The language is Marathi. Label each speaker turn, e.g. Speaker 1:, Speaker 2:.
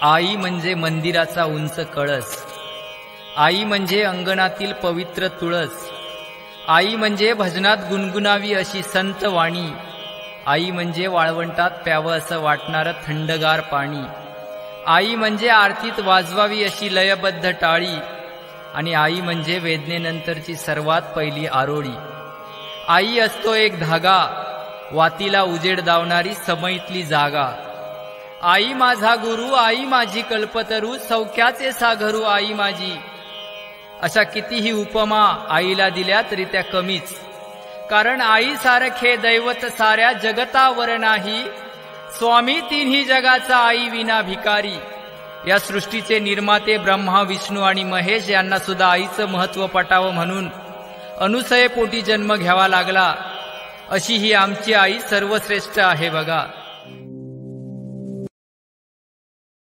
Speaker 1: आई म्हणजे मंदिराचा उंच कळस, आई म्हणजे अंगणातील पवित्र तुळस, आई म्हणजे भजनात गुणगुणावी अशी संत वाणी, आई म्हणजे वाळवंटात प्यावं असं वाटणारं थंडगार पाणी, आई म्हणजे आरतीत वाजवावी अशी लयबद्ध टाळी, आणि आई म्हणजे वेदनेनंतरची सर्वात पहिली आरोळी. आई असतो एक धागा, वातीला उजेड दावणारी समईतली जागा. आई माझा गुरु, आई माझी कल्पतरू, सौख्याचे सागरू आई माझी. अशा कितीही उपमा आईला दिल्या तरी त्या कमीच, कारण आई सारखे दैवत साऱ्या जगतावर नाही. स्वामी तिन्ही जगाचा आई विना भिकारी. या सृष्टीचे निर्माते ब्रह्मा, विष्णू आणि महेश यांना सुद्धा आईचं महत्व पटावं म्हणून अनुसयेपोटी जन्म घ्यावा लागला. अशी ही आमची आई सर्वश्रेष्ठ आहे बघा.